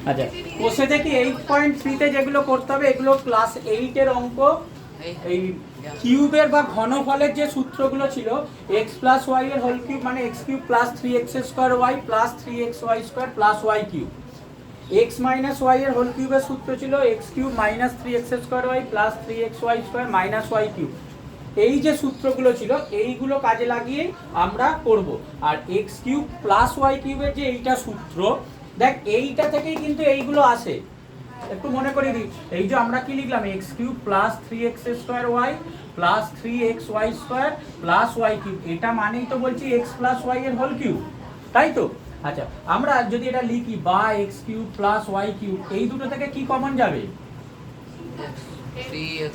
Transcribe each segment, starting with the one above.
আচ্ছা, কোষে দেখি 8.3 তে যেগুলো করতে হবে এগুলো ক্লাস 8 এর অঙ্ক। এই কিউবের বা ঘনফলের যে সূত্রগুলো ছিল, x প্লাস ওয়াই এর হোল কিউব মানে X cube plus 3x square Y plus 3xy square plus Y cube. x minus Y এর হোল কিউবের সূত্র ছিল x cube minus 3x square Y plus 3xy square minus Y cube. এই যে সূত্রগুলো ছিল এইগুলো কাজে লাগিয়ে আমরা করব। আর এক্স কিউব প্লাস ওয়াই কিউবের যে এইটা সূত্র, দেখ এইটা থেকেই কিন্তু এইগুলো আসে। একটু মনে করে দিই, এই যে আমরা কি লিখলাম, X cube plus 3x square Y plus 3xy square plus Y cube, এটা মানেই তো বলছি এক্স প্লাস ওয়াই এর হোল কিউব, তাই তো? আচ্ছা, আমরা যদি এটা লিখি বা X cube plus Y cube, এই দুটো থেকে কি কমন যাবে?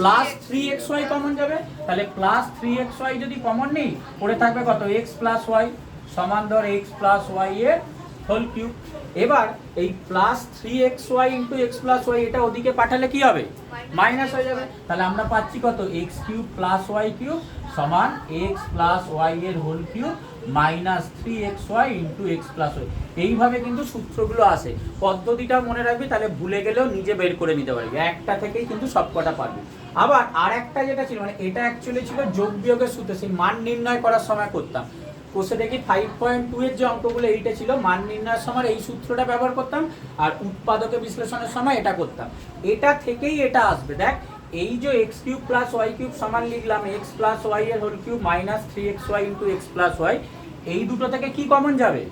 প্লাস 3xy কমন যাবে। তাহলে প্লাস 3xy যদি কমন নেই, পড়ে থাকবে কত? x প্লাস ওয়াই সমান ধর x প্লাস ওয়াই এর হোল কিউব। এবার এই plus 3xy into X plus Y এটা ওদিকে পাঠালে কি হবে? মাইনাস হয়ে যাবে। তাহলে আমরা পাচ্ছি কত? X cube plus Y cube সমান এক্স প্লাস ওয়াই এর whole cube minus 3xy into X plus Y. এইভাবে কিন্তু সূত্রগুলো আসে। পদ্ধতিটা মনে রাখবি, তাহলে ভুলে গেলেও নিজে বের করে নিতে পারবি, একটা থেকেই কিন্তু সবকটা পারবি। আবার আর একটা যেটা ছিল, মানে এটা অ্যাকচুয়ালি ছিল যোগ বিয়োগের সূত্র, সেই মান নির্ণয় করার সময় করতাম। কোষে দেখি 5.2 এর যে অঙ্কগুলো এইটা ছিল, মান নির্ণয়ের সময় এই সূত্রটা ব্যবহার করতাম, আর উৎপাদকে বিশ্লেষণের সময় এটা করতাম। এটা থেকেই এটা আসবে। দেখ, এই যে X cube plus Y cube সমান লিখলাম এক্স প্লাস ওয়াই এর whole cube minus 3xy into X plus Y, এই দুটো থেকে কি কমন যাবে?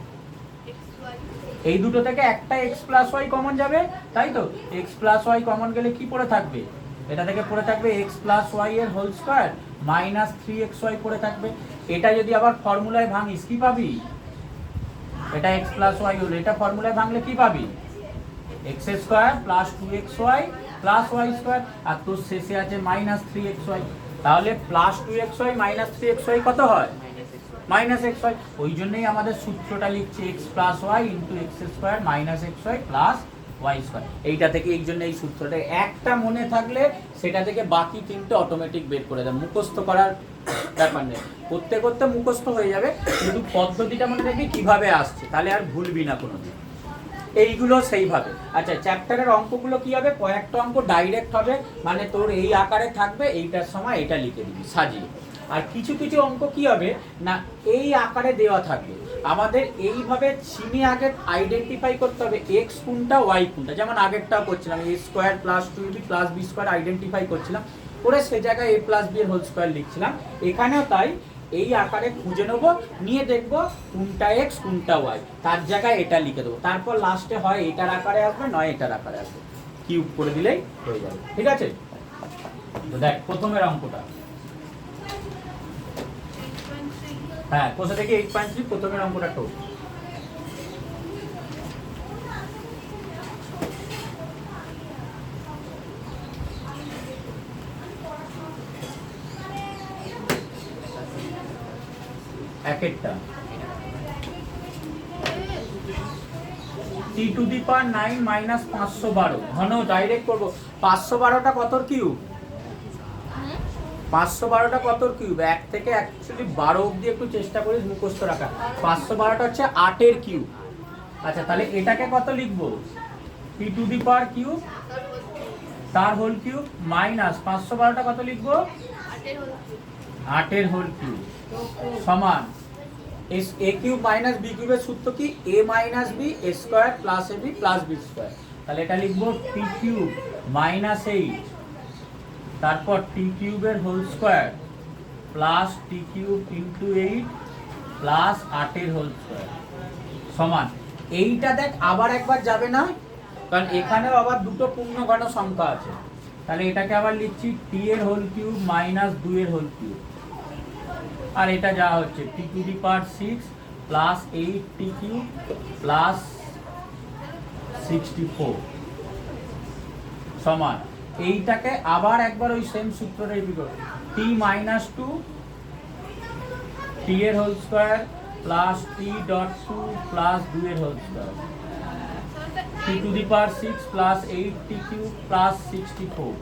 এই দুটো থেকে একটা এক্স প্লাস ওয়াই কমন যাবে, তাই তো? এক্স প্লাস ওয়াই কমন গেলে কি পড়ে থাকবে? এটা থেকে পড়ে থাকবে এক্স প্লাস ওয়াই এর হোল স্কোয়ার মাইনাস 3xy পড়ে থাকবে। এটা যদি আবার ফর্মুলায় ভাঙিস কি পাবি? এটা এক্স প্লাস ওয়াই হলো, এটা ফর্মুলায় ভাঙলে কি পাবি? X square plus 2xy plus Y square, আর তোর শেষে আছে মাইনাস 3xy। তাহলে প্লাস 2xy মাইনাস 3xy কত হয়? Minus X Y. ওই জন্যই আমাদের সূত্রটা লিখছি X plus Y into X square minus X Y plus Y square. এইটা থেকে এই জন্য এই সূত্রটা একটা মনে থাকলে সেটা থেকে বাকি তিনটে অটোমেটিক বের করে দেয়, মুখস্থ করার ব্যাপার নেই। করতে করতে মুখস্থ হয়ে যাবে, কিন্তু পদ্ধতিটা মনে রাখবি কিভাবে আসছে, তাহলে আর ভুলবি না কোনোদিন। এইগুলো সেইভাবে। আচ্ছা, চ্যাপ্টারের অঙ্কগুলো কি হবে? কয়েকটা অঙ্ক ডাইরেক্ট হবে, মানে তোর এই আকারে থাকবে, এইটার সময় এটা লিখে দিবি সাজিয়ে। আর কিছু কিছু অঙ্ক কি হবে না, এই আকারে দেওয়া থাকবে, আমাদের এইভাবে চিনে আগে আইডেন্টিফাই করতে হবে এক্স কোনটা ওয়াই কোনটা। যেমন আগেরটাও করছিলাম, a square plus 2b plus B square identify করছিলাম, করে সে জায়গায় এ প্লাস বি এর হোল স্কোয়ার লিখছিলাম। এখানেও তাই, এই আকারে খুঁজে নেবো, নিয়ে দেখবো কোনটা এক্স কোনটা ওয়াই, তার জায়গায় এটা লিখে দেবো। তারপর লাস্টে হয় এটার আকারে আসবে, নয় এটার আকারে আসবে, কিউব করে দিলেই হয়ে যাবে। ঠিক আছে? তো দেখ প্রথমের অঙ্কটা, হ্যাঁ কোথা থেকে 8.3 প্রথমের অঙ্কটা তো একটা t two the power 9 minus 512 ঘন ডাইরেক্ট করবো। 512টা কতর কিউব? 512টা কতর কিউব? 1 থেকে অ্যাকচুয়ালি 12 অবধি একটু চেষ্টা করিস মুখস্থ রাখা। 512টা হচ্ছে 8 এর কিউব। আচ্ছা, তাহলে এটাকে কত লিখবো? t two the power cube তার হোল কিউব মাইনাস 512টা কত লিখবো? 8 এর হোল কিউব সমান এ কিউব মাইনাস বি কিউবের সূত্র কি? এ minus B A square plus A B plus B square. তাহলে এটা লিখবো টি কিউব মাইনাস 8, তারপর টি কিউবের হোল স্কোয়ার প্লাস টি কিউব ইন্টু 8 প্লাস 8 এর হোল স্কোয়ার সমান। এইটা দেখ আবার একবার যাবে না, কারণ এখানেও আবার দুটো পূর্ণ ঘন সংখ্যা আছে। তাহলে এটাকে আবার লিখছি টি এর হোল কিউব মাইনাস 2 এর হোল কিউব, আর এটা যা হচ্ছে t to the power 6 plus 8 t cube plus 64 সমান। এইটাকে আবার একবার ওই সেম সূত্রটা রিপিট করব, টি মাইনাস 2 টি এর whole square plus t dot 2 plus 2 এর whole square, t to the power 6 plus 8 t cube plus 64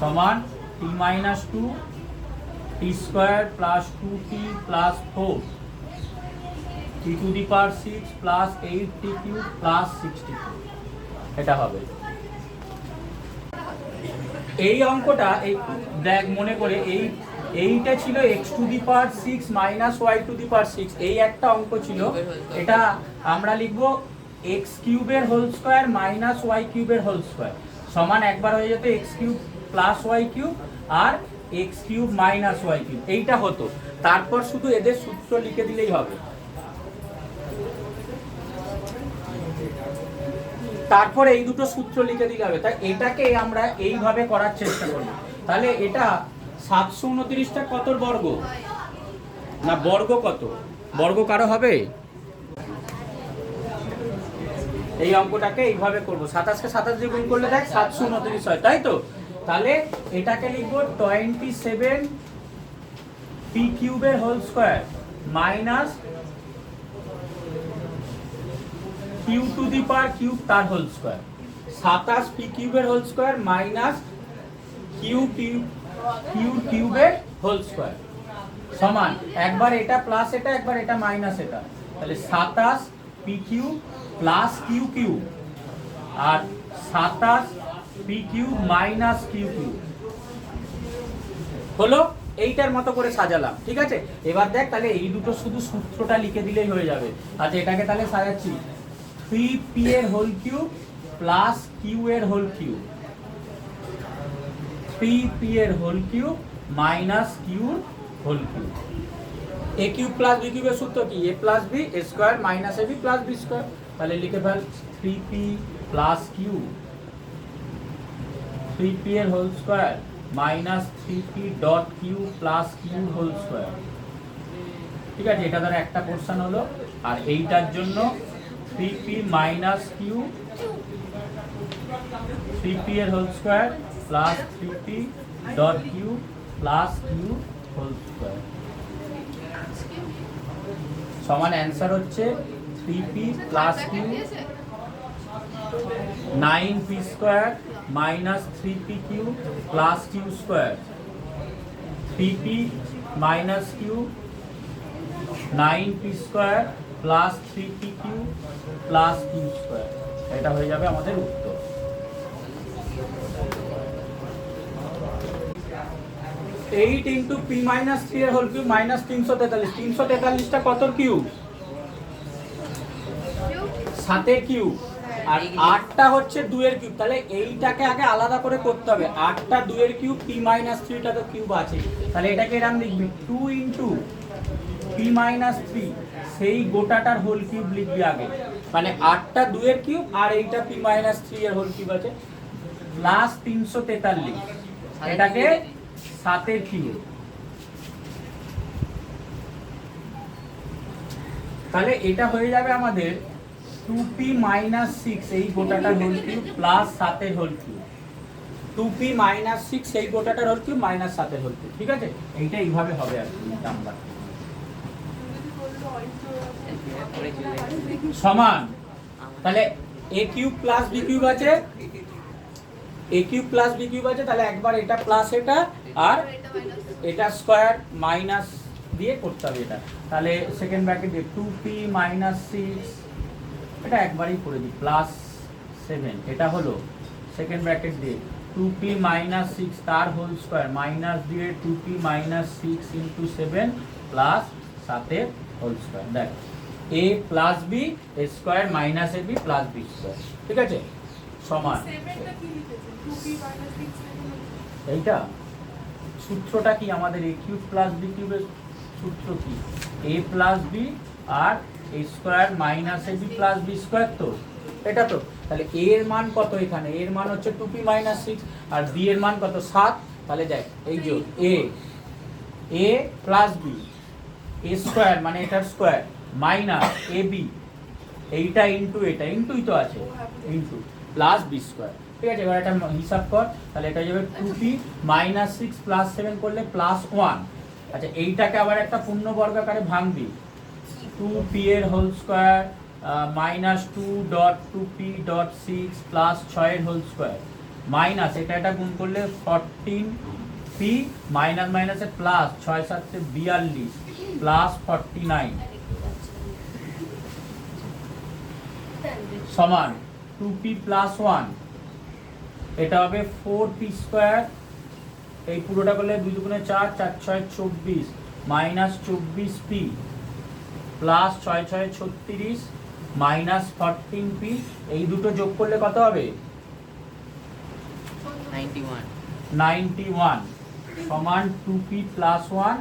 সমান t minus 2 t square plus 2t plus 4 t to the power 6 plus 8t cube plus 64 এটা হবে। এই অঙ্কটা এই দেখ মনে করে এইটা ছিল x⁶ মাইনাস y⁶, এই একটা অঙ্ক ছিল। এটা আমরা লিখব x³ এর হোল স্কয়ার মাইনাস y³ এর হোল স্কয়ার সমান একবার হয়ে যেত x³ প্লাস y³ আর x³ মাইনাস y³ এইটা হতো। তারপর শুধু এদের সূত্র লিখে দিলেই হবে। তারপর এই দুটো সূত্র লিখে দিলে হবে। তাই এটাকে আমরা এইভাবে করার চেষ্টা করব। তাহলে এটা 729টা কতর বর্গ না বর্গ কত বর্গ কারো হবে? এই অঙ্কটাকে এইভাবে করব। 27 কে 27 দিয়ে গুণ করলে দেখ 729 হয়, তাই তো? তাহলে এটাকে লিখব 27 p³ এর হোল স্কয়ার মাইনাস q⁵ তার হোল স্কয়ার, 27 p³ এর হোল স্কয়ার মাইনাস q³ এর হোল স্কয়ার সমান একবার এটা প্লাস এটা একবার এটা মাইনাস এটা। তাহলে 27 p³ প্লাস q³ আর 27 p³ মাইনাস q³ হলো। এইটার মতো করে সাজালাম, ঠিক আছে? এবার দেখ তাহলে এই দুটো শুধু সূত্রটা লিখে দিলেই হয়ে যাবে। আচ্ছা এটাকে তাহলে সাজাচ্ছি 3p এর হোল কিউব প্লাস q এর হোল কিউব, 3p এর whole cube minus q whole cube. a³ plus b³ এর সূত্র কি? a plus b a square minus ab plus b square. তাহলে লিখে ফেল 3p প্লাস q, 3p এর whole square minus 3p dot q plus q whole square. ঠিক আছে, এটা ধর একটা পোরশন হলো। আর এইটার জন্য 3p মাইনাস q, 3p এর whole square plus 3p dot q plus q whole square সমান অ্যান্সার হচ্ছে 3p plus q 9p square minus 3pq plus q square, 3p minus q 9p square plus 3pq plus q square. এটা হয়ে যাবে আমাদের উত্তর। Eight into p minus 3 এর whole cube minus 343, 343টা কতর কিউব? 7 কিউব। আর 8টা হচ্ছে 2 এর কিউব। তাহলে এইটাকে আগে আলাদা করে করতে হবে। 8টা 2 এর কিউব, p মাইনাস 3টা তো কিউব আছে। তাহলে এটাকে এরকম লিখবি 2 ইন্টু p মাইনাস 3, সেই গোটাটার হোল কিউব লিখবি আগে। মানে 8টা 2 এর কিউব আর এইটা p মাইনাস 3 এর হোল কিউব আছে প্লাস 343, এটাকে 7 এর কিউব। তাহলে এটা হয়ে যাবে আমাদের 2p মাইনাস 6 এই গোটাটার হোল কিউব প্লাস 7 এর হোল কিউব, 2p মাইনাস 6 এই গোটাটার হোল কিউব মাইনাস 7 এর হোল কিউব। ঠিক আছে, এইটা এইভাবে হবে আর কি নাম্বার সমান। তাহলে a cube plus b cube আছে, a cube plus b cube আছে। তাহলে একবার এটা প্লাস এটা আর এটা স্কয়ার মাইনাস দিয়ে করতে হবে এটা। তাহলে সেকেন্ড ব্র্যাকেট দিয়ে 2p মাইনাস 6, এটা একবারই করে দিই, প্লাস 7। এটা হলো সেকেন্ড ব্র্যাকেট দিয়ে 2p মাইনাস 6 তার হোল স্কয়ার মাইনাস দিয়ে 2p মাইনাস 6 ইন্টু 7 প্লাস 7 এর হোল স্কয়ার। দেখ a plus b a square minus ab plus b square. ঠিক আছে, সমান। এইটা সূত্রটা কি আমাদের? a কিউব প্লাস b কিউবের সূত্র কি? a প্লাস b আর a square minus ab plus b square. তো এটা তো তাহলে a এর মান কত? এখানে a এর মান হচ্ছে 2p মাইনাস 6 আর b এর মান কত? 7। তাহলে দেখ এই যে a plus b a square মানে এটার স্কয়ার মাইনাস ab এইটা ইনটু এটা ইনটুই তো আছে ইনটু প্লাস b স্কয়ার। ঠিক আছে, এবার এটা হিসাব কর। তাহলে এটা যাবে 2p মাইনাস 6 প্লাস 7 করলে প্লাস 1। আচ্ছা এইটাকে আবার একটা পূর্ণ বর্গাকারে ভাঙবি, 2p এর whole square minus 2 dot 2p dot 6 plus 6 এর হোল স্কয়ার মাইনাস এটা গুণ করলে 14p মাইনাস মাইনাসে প্লাস 6 7 42 প্লাস 49 সমান 2p প্লাস 1, এটা হবে 4p স্কোয়ার, এই পুরোটা করলে 2 দুগুণে 4, 4 6 24 minus 24p plus 6 6 36 minus 14p, এই দুটো যোগ করলে কত হবে? 91 সমান 2p plus 1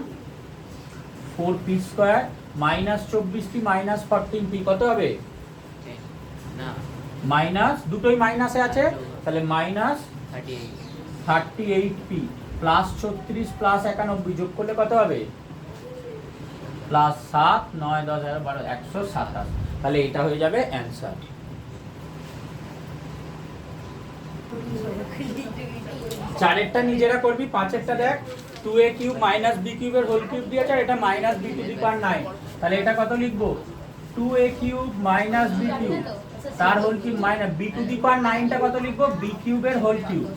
4p square minus 24p minus 14p কত হবে? মাইনাস, দুটোই মাইনাসে আছে, তাহলে মাইনাস 38p প্লাস 36 প্লাস 91 যোগ করলে কত হবে? প্লাস 7 9 10 11 12 127, তাহলে এটা হয়ে যাবে অ্যান্সার। চারেরটা নিজেরা করবি, পাঁচেরটা দেখ 2a কিউব মাইনাস b কিউবের হোল কিউব দিয়েছে আর এটা minus b to the power 9, তাহলে এটা কত লিখবো? 2a cube minus b cube তার whole cube minus b to the power 9টা কত লিখবো? b কিউবের হোল কিউব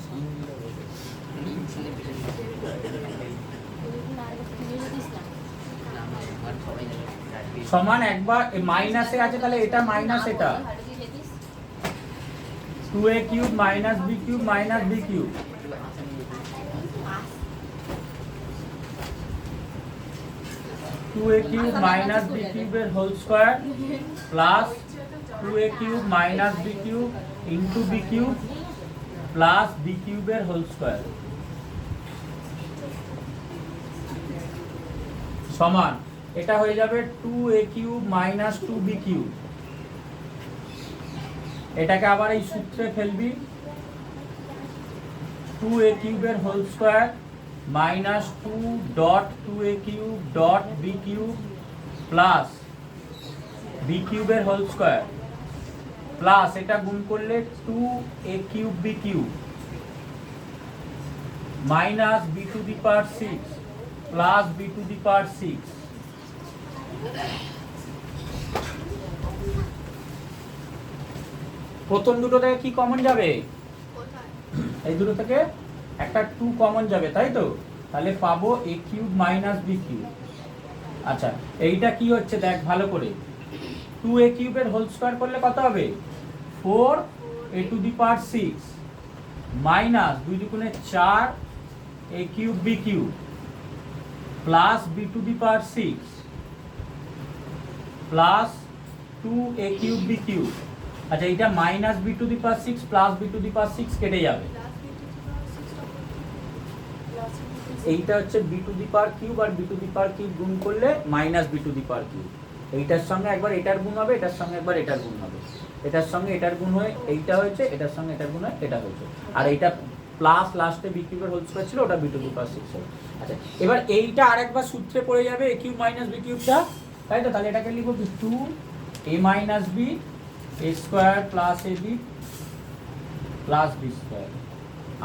সমান, একবার মাইনাসে আছে তাহলে এটা মাইনাস, এটা 2a cube minus b cube minus b cube, 2a cube minus b কিউবের whole square plus 2a cube minus b cube into b cube plus b কিউবের হোল স্কয়ার সমান, এটা হয়ে যাবে 2a cube minus 2b cube. এটাকে আবার এই সূত্রে ফেলবি, 2a কিউবের whole square minus 2 dot 2a cube dot b cube plus b কিউবের হোল স্কয়ার প্লাস এটা গুণ করলে 2a cube b cube minus b to the power 6 plus b to the power 6। প্রথম দুটো থেকে কি কমন যাবে? এই দুটো থেকে একটা 2 কমন যাবে, তাই তো? তাহলে পাবো a cube minus b cube. আচ্ছা, এইটা কি হচ্ছে দেখ ভালো করে, 2a কিউবের হোল স্কয়ার করলে কত হবে? 4a to the power 6 minus 2 দুগুণে 4 a cube b cube plus b to the power 6 plus 2a cube b cube. আচ্ছা, এটা minus b to the power 6 plus b to the power 6 কেটে যাবে, এইটা হচ্ছে b to the power cube আর b to the power cube গুণ করলে minus b to the power cube. এইটার সঙ্গে একবার এটার গুণ হবে, এটার সঙ্গে একবার এটার গুণ হবে, এটার সঙ্গে এটার গুণ হয়ে এইটা হয়েছে, এটার সঙ্গে এটার গুণ হয়ে এটা হয়েছে, আর এইটা প্লাস লাস্টে b কিউবের হোল স্কয়ার ছিল, ওটা b টু দি পাওয়ার 6 হবে। আচ্ছা, এবার এইটা আরেকবার সূত্রে পড়ে যাবে a কিউব মাইনাস b কিউবটা, তাই তো? তাহলে এটাকে লিখব কি 2a মাইনাস b a square plus ab plus b square,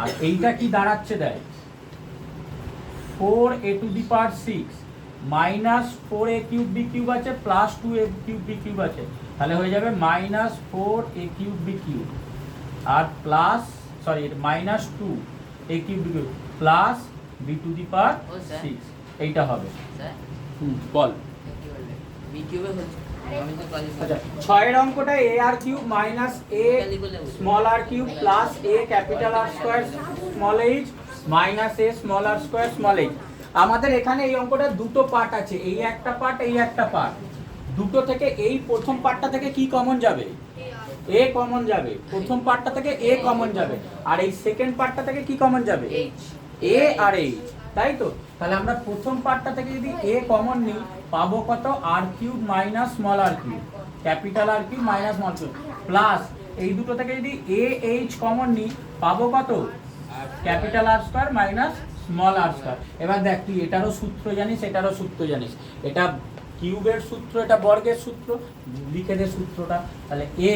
আর এইটা কি দাঁড়াচ্ছে দেখ 4a to the power 6 minus 4a cube b cube আছে plus 2a cube b cube আছে, তাহলে হয়ে যাবে minus 4a cube b cube আর plus sorry minus 2a cube b cube plus b to the power 6, এইটা হবে। বল b কিউবে আচ্ছা, 6 এর অঙ্কটা a r cube minus a small r cube plus a capital R square small h minus a small r square small h। আমাদের এখানে এই অঙ্কটা দুটো পার্ট আছে, এই একটা পার্ট এই একটা পার্ট, দুটো থেকে এই প্রথম পার্টটা থেকে কি কমন যাবে? a কমন যাবে, প্রথম পার্টটা থেকে a কমন যাবে, আর এই সেকেন্ড পার্টটা থেকে কি কমন যাবে? a আর h, তাই তো? তাহলে আমরা প্রথম পার্টটা থেকে যদি a কমন নিই পাবো কত? r cube minus small r cube capital R cube minus small cube plus এই দুটো থেকে যদি a h কমন নিই পাবো কত? Capital R square minus small r square. এবার দেখ তুই এটারও সূত্র জানিস, এটারও সূত্র জানিস, এটা কিউবের সূত্র, এটা বর্গের সূত্র, লিখে দে সূত্রটা। তাহলে a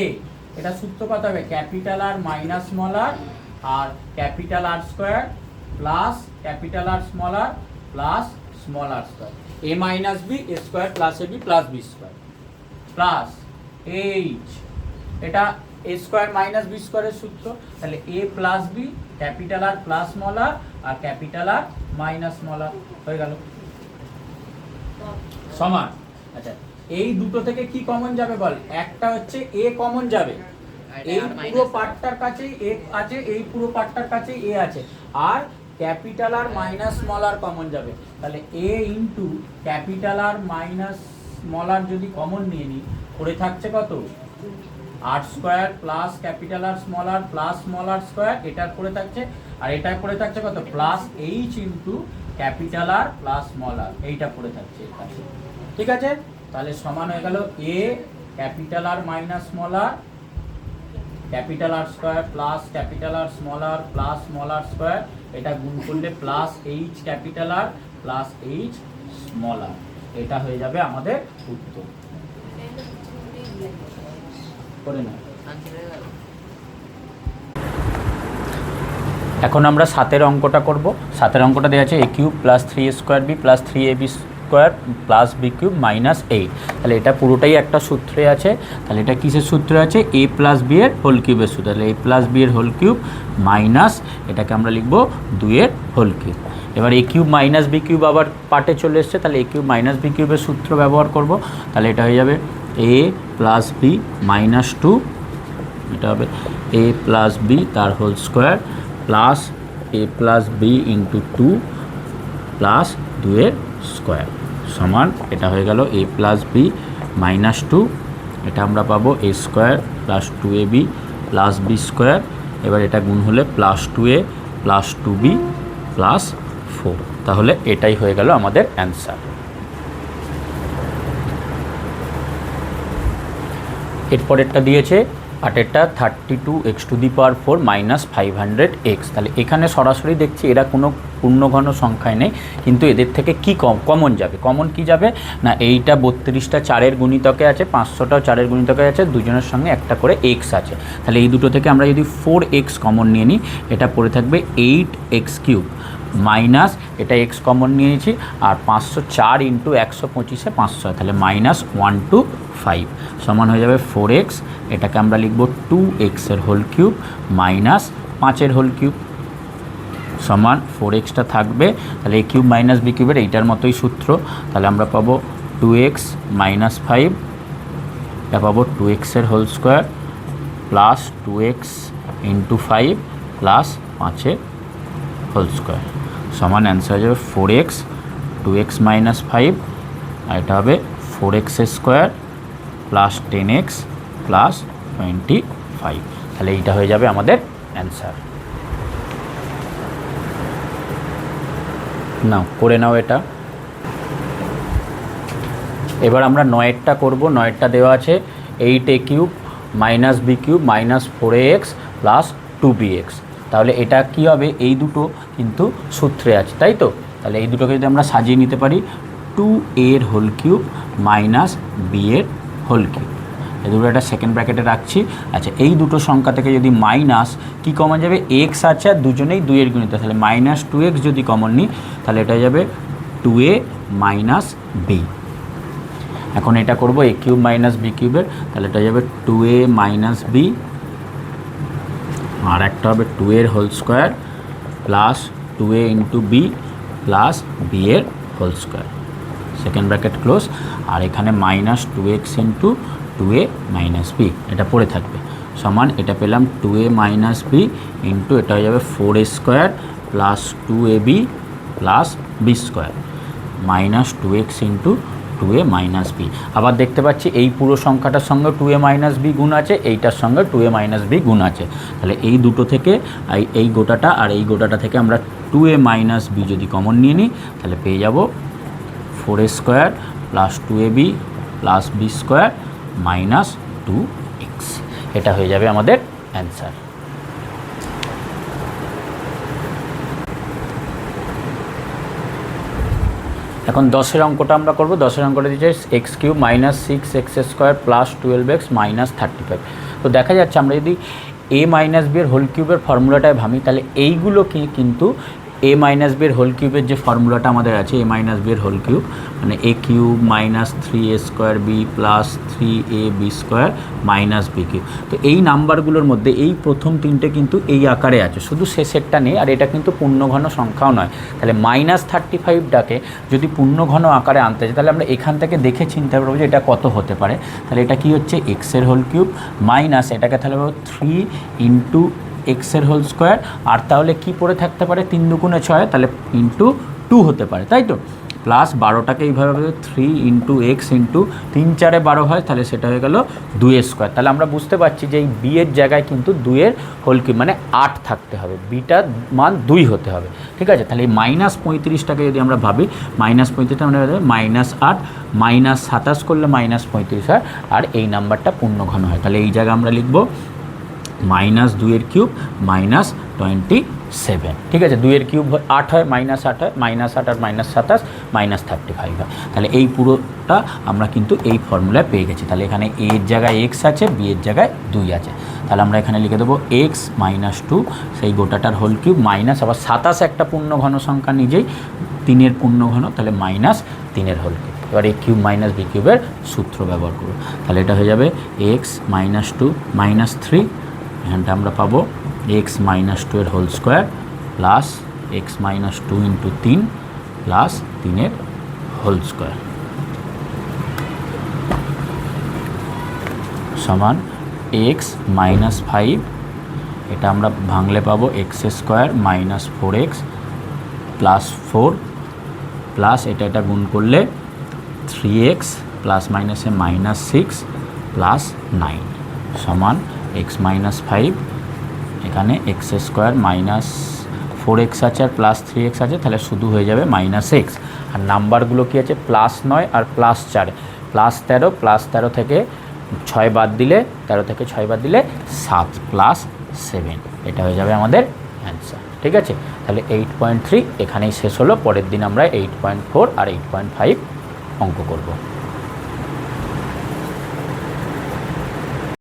এটা সূত্র কত হবে? Capital R minus small r আর capital R square plus capital R small r plus small r square, a minus b a square plus ab plus b square plus h, এটা a স্কয়ার মাইনাস b স্কয়ারের সূত্র, তাহলে a plus b capital R plus small r আর capital R minus small r হয়ে গেল সমান। আচ্ছা, এই দুটো থেকে কি কমন যাবে বল? একটা হচ্ছে a কমন যাবে, এই পুরো পার্টটার কাছেই এ আছে, এই পুরো পার্টটার কাছেই এ আছে, আর capital r minus small r common যাবে, তাহলে a into capital r minus small r যদি কমন নিয়ে নিই, পড়ে থাকছে কত r square plus capital r plus small r square, এটার পড়ে থাকছে, আর এটার পড়ে থাকছে কত plus h into capital r plus small r, এইটা পড়ে থাকছে এর কাছে। ঠিক আছে, তাহলে সমান হয়ে গেল a capital r minus small r capital r square plus capital r plus small r square, এটা গুণ করলে plus h capital r plus h small r, এটা হয়ে যাবে আমাদের উত্তর। করে না, এখন আমরা 7 অঙ্কটা করব। 7 অঙ্কটা দেওয়া আছে a cube plus 3a square B plus 3ab square plus B cube minus 8। তাহলে এটা পুরোটাই একটা সূত্রে আছে, তাহলে এটা কিসের সূত্রে আছে, a প্লাস বি এর হোল কিউবের সূত্র, তাহলে a প্লাস বি এর হোল কিউব মাইনাস এটাকে আমরা লিখব 2 এর হোল কিউব। এবার a cube minus B cube আবার পার্টে চলে এসছে, তাহলে a কিউব মাইনাস বি কিউবের সূত্র ব্যবহার করব, তাহলে এটা হয়ে যাবে a প্লাস বি মাইনাস 2, এটা হবে a প্লাস বি তার whole square plus a plus B into 2 plus 2 এর স্কোয়ার সমান, এটা হয়ে গেল a প্লাস বি মাইনাস 2, এটা আমরা পাবো a square plus 2ab plus B square, এবার এটা গুণ হলে plus 2a plus 2b plus 4, তাহলে এটাই হয়ে গেল আমাদের অ্যান্সার। এরপরেরটা দিয়েছে আটেরটা 32x⁴ মাইনাস 500x, তাহলে এখানে সরাসরি দেখছি এরা কোনো পূর্ণঘন সংখ্যায় নেই, কিন্তু এদের থেকে কি কমন যাবে, কমন কি যাবে না, এইটা 32টা 4-এর গুণিতকে আছে, 500টাও 4-এর গুণিতকে আছে, দুজনের সঙ্গে একটা করে x আছে, তাহলে এই দুটো থেকে আমরা যদি 4x কমন নিয়ে নিই, এটা পড়ে থাকবে 8x³ মাইনাস এটা x কমন নিয়ে নিয়েছি, আর 504 ইন্টু 125-এ 500, তাহলে মাইনাস 125 সমান হয়ে যাবে 4x, এটাকে আমরা লিখব 2x এর হোল কিউব মাইনাস 5-এর হোল কিউব সমান 4xটা থাকবে, তাহলে a কিউব মাইনাস বি কিউবের এইটার মতোই সূত্র, তাহলে আমরা পাবো 2x মাইনাস 5, এটা পাবো 2x এর whole square plus 2x into 5 plus 5-এর হোল স্কোয়ার সমান অ্যান্সার হয়ে যাবে 4x 2x মাইনাস 5, আর এটা হবে 4x square plus 10x plus 25, তাহলে এইটা হয়ে যাবে আমাদের অ্যান্সার। নাও করে নাও এটা। এবার আমরা 9-এরটা করব। 9-এরটা দেওয়া আছে 8a³ minus b³ minus 4ax plus 2bx, তাহলে এটা কি হবে, এই দুটো কিন্তু সূত্রে আছে তাই তো, তাহলে এই দুটোকে যদি আমরা সাজিয়ে নিতে পারি 2a এর হোল কিউব মাইনাস b এর হোল কিউব, এই দুটো একটা সেকেন্ড ব্র্যাকেটে রাখছি। আচ্ছা, এই দুটো সংখ্যা থেকে যদি মাইনাস কি কমন যাবে, x আছে আর দুজনেই 2 এর গুণিত, তাহলে মাইনাস 2x যদি কমন নিই, তাহলে এটা যাবে 2a মাইনাস b। এখন এটা করব a³ মাইনাস b³ এর, তাহলে এটা যাবে 2a মাইনাস b, আর একটা হবে 2 এর whole square plus 2a into b plus B এর whole square, second bracket close, আর এখানে minus 2x into 2a minus B, এটা পড়ে থাকবে সমান, এটা পেলাম 2a মাইনাস বি ইন্টু এটা হয়ে যাবে 4a square plus 2ab plus B square minus 2x into 2a minus B. আবার দেখতে পাচ্ছি এই পুরো সংখ্যাটার সঙ্গে 2a মাইনাস বি গুণ আছে, এইটার সঙ্গে 2a মাইনাস বি গুণ আছে, তাহলে এই দুটো থেকে এই গোটাটা আর এই গোটাটা থেকে আমরা 2a মাইনাস বি যদি কমন নিয়ে নিই, তাহলে পেয়ে যাব 4a square plus 2ab plus B square minus 2x, এটা হয়ে যাবে আমাদের অ্যান্সার। এখন 10-এর অঙ্কটা আমরা করব। 10-এর অঙ্কটা দিচ্ছে x³ minus 6x² plus 12x minus 35। তো দেখা যাচ্ছে আমরা যদি a মাইনাস বি এর হোল কিউবের ফর্মুলাটায় ভাবি, তাহলে এইগুলোকে কিন্তু এ মাইনাস বির হোল কিউবের যে ফর্মুলাটা আমাদের আছে, এ মাইনাস বির হোল কিউব মানে a cube minus 3a square B plus 3ab square minus B cube. তো এই নাম্বারগুলোর মধ্যে এই প্রথম তিনটে কিন্তু এই আকারে আছে, শুধু শেষেরটা নেই, আর এটা কিন্তু পূর্ণঘন সংখ্যাও নয়। তাহলে -35টাকে যদি পূর্ণঘন আকারে আনতে চাই তাহলে আমরা এখান থেকে দেখে চিন্তা করবো যে এটা কত হতে পারে। তাহলে এটা কি হচ্ছে এক্সের হোল কিউব মাইনাস এটাকে তাহলে 3 ইন্টু এক্সের হোল স্কোয়ার, আর তাহলে কি পড়ে থাকতে পারে 3 দুগুণে 6, তাহলে ইন্টু 2 হতে পারে, তাই তো। প্লাস 12টাকে এইভাবে 3 ইন্টু এক্স ইন্টু 3 4 12 হয়, তাহলে সেটা হয়ে গেল 2 স্কোয়ার। তাহলে আমরা বুঝতে পারছি যে এই বি এর জায়গায় কিন্তু 2 এর হোল কিউব মানে 8 থাকতে হবে, বিটার মান 2 হতে হবে, ঠিক আছে। তাহলে এই -35টাকে যদি আমরা ভাবি, -35টা মানে -8 -27 করলে -35 হয়, আর এই নাম্বারটা পূর্ণঘন হয়। তাহলে এই জায়গায় আমরা লিখব -2 এর কিউব -27, ঠিক আছে। 2 এর কিউব 8 হয়, -8 হয়, -8 আর -27 -35 হয়। তাহলে এই পুরোটা আমরা কিন্তু এই ফর্মুলায় পেয়ে গেছি। তাহলে এখানে এ এর জায়গায় এক্স আছে, বি এর জায়গায় 2 আছে। তাহলে আমরা এখানে লিখে দেবো এক্স -2 সেই গোটাটার হোল কিউব মাইনাস আবার 27 একটা পূর্ণঘন সংখ্যা নিজেই 3 পূর্ণঘন, তাহলে -3 এর হোল কিউব। এবার এ কিউব মাইনাস বি কিউবের সূত্র ব্যবহার করব। তাহলে এটা হয়ে যাবে এক্স -2 -3, এখানটা আমরা পাবো এক্স -2 এর whole square plus X -2 into 3 plus 3 এর হোল স্কোয়ার সমান এক্স -5, এটা আমরা ভাঙলে পাবো x square -4x plus 4 plus এটা গুণ করলে 3x প্লাস মাইনাসে -6 প্লাস 9 সমান এক্স -5, এখানে এক্স স্কোয়ার -4x আছে আর প্লাস 3x আছে, তাহলে শুধু হয়ে যাবে -x। আর নাম্বারগুলো কি আছে +9 আর +4, +13 +13 থেকে 6 বাদ দিলে 13 থেকে 6 বাদ দিলে 7 প্লাস 7, এটা হয়ে যাবে আমাদের অ্যান্সার, ঠিক আছে। তাহলে 8.3 এখানেই শেষ হলো। পরের দিন আমরা 8.4 আর 8.5 অঙ্ক করব।